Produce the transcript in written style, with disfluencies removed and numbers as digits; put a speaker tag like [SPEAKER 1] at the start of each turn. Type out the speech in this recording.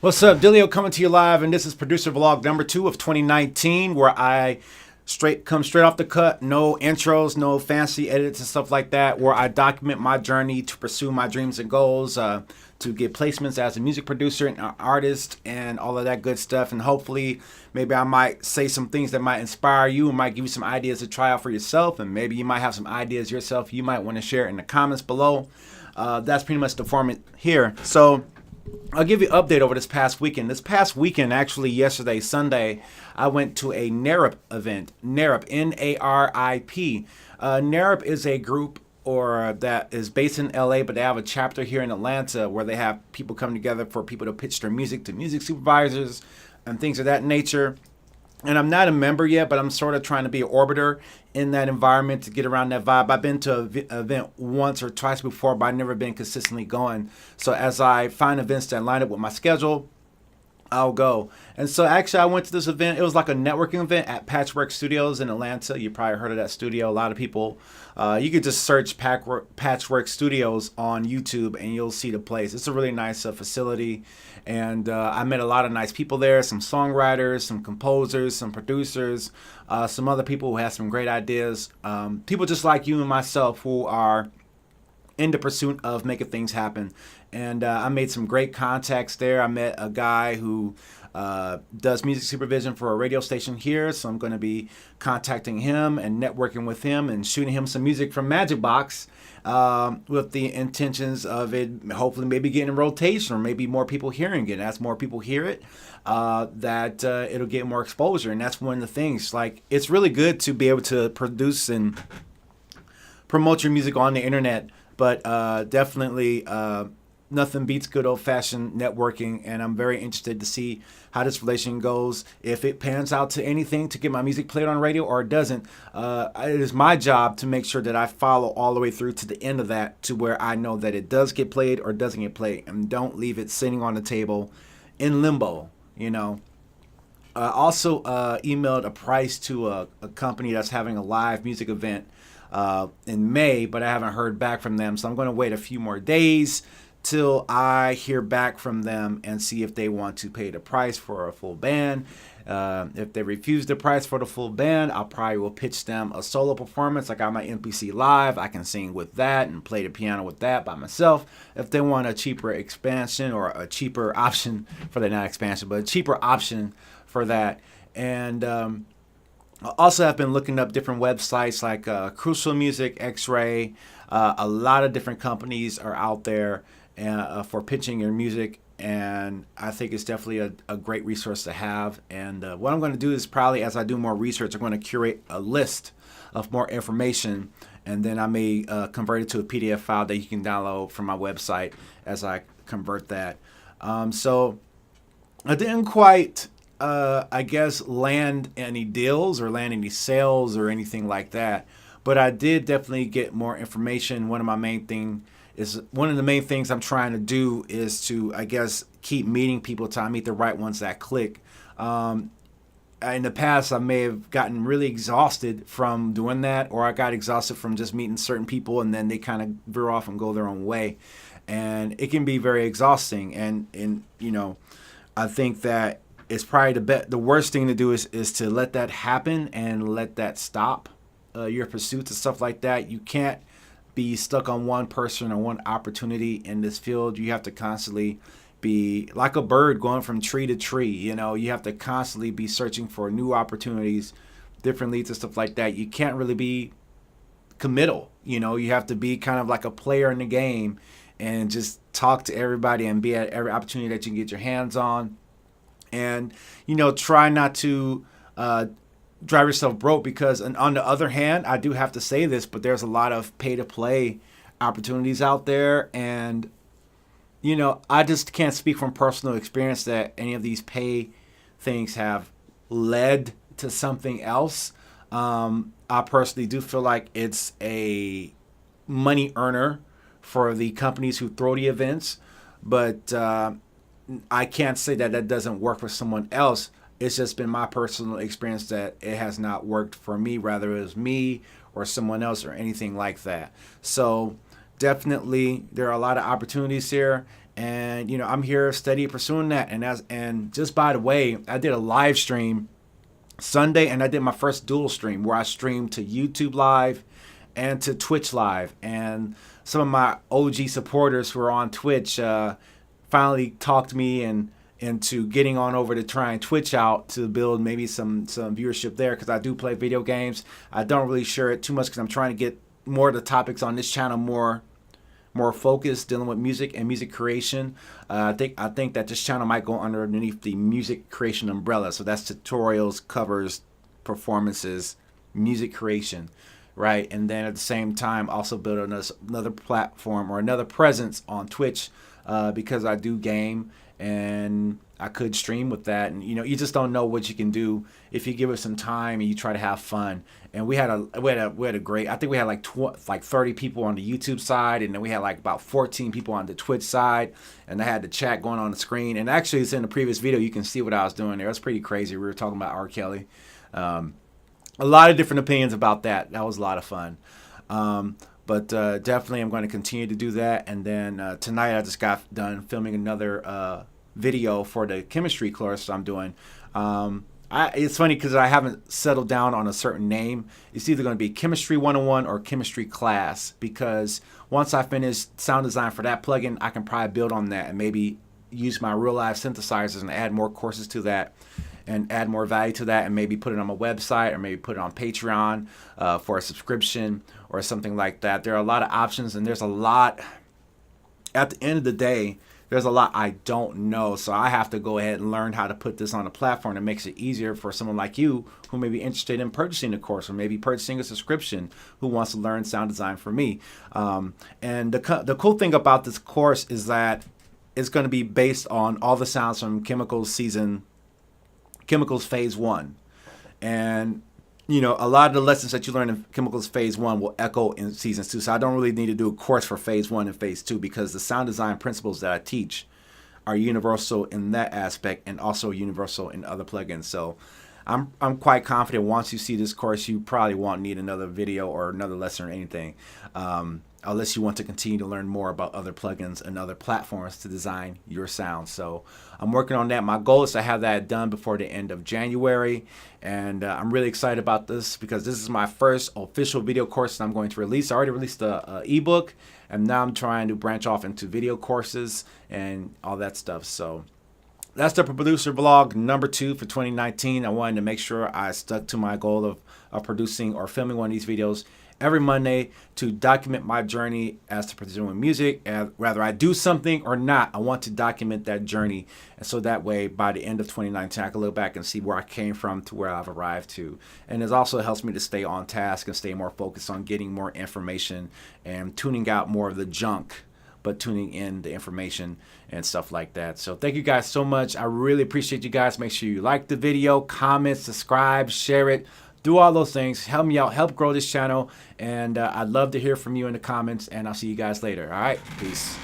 [SPEAKER 1] What's up, Dillio coming to you live, and this is producer vlog number 2 of 2019, where I come straight off the cut, no intros, no fancy edits and stuff like that, where I document my journey to pursue my dreams and goals, to get placements as a music producer and an artist and all of that good stuff. And hopefully maybe I might say some things that might inspire you and might give you some ideas to try out for yourself, and maybe you might have some ideas yourself you might want to share in the comments below. That's pretty much the format here. So I'll give you an update over this past weekend. This past weekend, actually yesterday, Sunday, I went to a NARIP event. NARIP, N-A-R-I-P. NARIP is a group that is based in LA, but they have a chapter here in Atlanta where they have people come together for people to pitch their music to music supervisors and things of that nature. And I'm not a member yet, but I'm sort of trying to be an orbiter in that environment to get around that vibe. I've been to an event once or twice before, but I've never been consistently going. So as I find events that line up with my schedule, I'll go. And so actually I went to this event. It was like a networking event at Patchwork Studios in Atlanta. You probably heard of that studio. A lot of people, you could just search Patchwork Studios on YouTube and you'll see the place. It's a really nice facility. And I met a lot of nice people there, some songwriters, some composers, some producers, some other people who have some great ideas. People just like you and myself who are in the pursuit of making things happen. And I made some great contacts there. I met a guy who does music supervision for a radio station here, so I'm going to be contacting him and networking with him and shooting him some music from Magic Box with the intentions of it hopefully maybe getting in rotation or maybe more people hearing it. As more people hear it, it'll get more exposure. And that's one of the things. Like, it's really good to be able to produce and promote your music on the internet, but definitely nothing beats good old-fashioned networking, and I'm very interested to see how this relation goes. If it pans out to anything to get my music played on radio or it doesn't, it is my job to make sure that I follow all the way through to the end of that, to where I know that it does get played or doesn't get played, and don't leave it sitting on the table in limbo, you know. I also emailed a price to a company that's having a live music event in May, but I haven't heard back from them, so I'm going to wait a few more days till I hear back from them and see if they want to pay the price for a full band. If they refuse the price for the full band, I'll probably will pitch them a solo performance. I got my MPC live. I can sing with that and play the piano with that by myself. If they want a cheaper expansion or a cheaper option for that, not expansion, but a cheaper option for that. And I also have been looking up different websites like Crucial Music, X-Ray. A lot of different companies are out there for pitching your music, and I think it's definitely a great resource to have. And what I'm going to do is, probably as I do more research, I'm going to curate a list of more information, and then I may convert it to a PDF file that you can download from my website as I convert that. So I didn't quite I guess land any deals or land any sales or anything like that, but I did definitely get more information. One of the main things I'm trying to do is to, I guess, keep meeting people till I meet the right ones that click. In the past, I may have gotten really exhausted from doing that, or I got exhausted from just meeting certain people and then they kind of veer off and go their own way, and it can be very exhausting. And you know, I think that it's probably the worst thing to do is to let that happen and let that stop your pursuits and stuff like that. You can't be stuck on one person or one opportunity in this field. You have to constantly be like a bird going from tree to tree. You know, you have to constantly be searching for new opportunities, different leads and stuff like that. You can't really be committal. You know, you have to be kind of like a player in the game and just talk to everybody and be at every opportunity that you can get your hands on. And, you know, try not to drive yourself broke, because on the other hand, I do have to say this, but there's a lot of pay-to-play opportunities out there. And, you know, I just can't speak from personal experience that any of these pay things have led to something else. I personally do feel like it's a money earner for the companies who throw the events, but I can't say that that doesn't work for someone else. It's just been my personal experience that it has not worked for me, rather it was me or someone else or anything like that. So definitely there are a lot of opportunities here, And you know, I'm here steady pursuing that. And just by the way, I did a live stream Sunday, and I did my first dual stream where I streamed to YouTube Live and to Twitch Live. And some of my OG supporters who are on Twitch finally talked me into getting on over to trying Twitch out to build maybe some viewership there, because I do play video games. I don't really share it too much because I'm trying to get more of the topics on this channel more focused, dealing with music and music creation. I think that this channel might go underneath the music creation umbrella. So that's tutorials, covers, performances, music creation, right? And then at the same time, also build another platform or another presence on Twitch, because I do game and I could stream with that. And you know, you just don't know what you can do if you give it some time and you try to have fun. And we had a great, I think we had like 30 people on the YouTube side, and then we had like about 14 people on the Twitch side, and I had the chat going on the screen. And actually, it's in the previous video. You can see what I was doing there. It was pretty crazy. We were talking about R. Kelly. A lot of different opinions about that. That was a lot of fun. But definitely I'm going to continue to do that. And then tonight I just got done filming another video for the chemistry course I'm doing. It's funny because I haven't settled down on a certain name. It's either going to be Chemistry 101 or Chemistry Class, because once I finish sound design for that plugin, I can probably build on that and maybe use my real life synthesizers and add more courses to that and add more value to that, and maybe put it on my website or maybe put it on Patreon for a subscription or something like that. There are a lot of options, and there's a lot, at the end of the day, there's a lot I don't know. So I have to go ahead and learn how to put this on a platform that makes it easier for someone like you who may be interested in purchasing a course or maybe purchasing a subscription, who wants to learn sound design from me. And the cool thing about this course is that it's going to be based on all the sounds from Khemikals Phase 1. And you know, a lot of the lessons that you learn in Khemikals Phase 1 will echo in Seasons 2. So I don't really need to do a course for Phase 1 and Phase 2, because the sound design principles that I teach are universal in that aspect and also universal in other plugins. So I'm quite confident once you see this course, you probably won't need another video or another lesson or anything, unless you want to continue to learn more about other plugins and other platforms to design your sound. So I'm working on that. My goal is to have that done before the end of January. And I'm really excited about this because this is my first official video course that I'm going to release. I already released the ebook, and now I'm trying to branch off into video courses and all that stuff. So that's the producer vlog number 2 for 2019. I wanted to make sure I stuck to my goal of producing or filming one of these videos every Monday to document my journey as to pursuing music. And whether I do something or not, I want to document that journey. And so that way, by the end of 2019, I can look back and see where I came from to where I've arrived to. And it also helps me to stay on task and stay more focused on getting more information and tuning out more of the junk, but tuning in the information and stuff like that. So thank you guys so much. I really appreciate you guys. Make sure you like the video, comment, subscribe, share it. Do all those things. Help me out. Help grow this channel. And I'd love to hear from you in the comments. And I'll see you guys later. All right. Peace.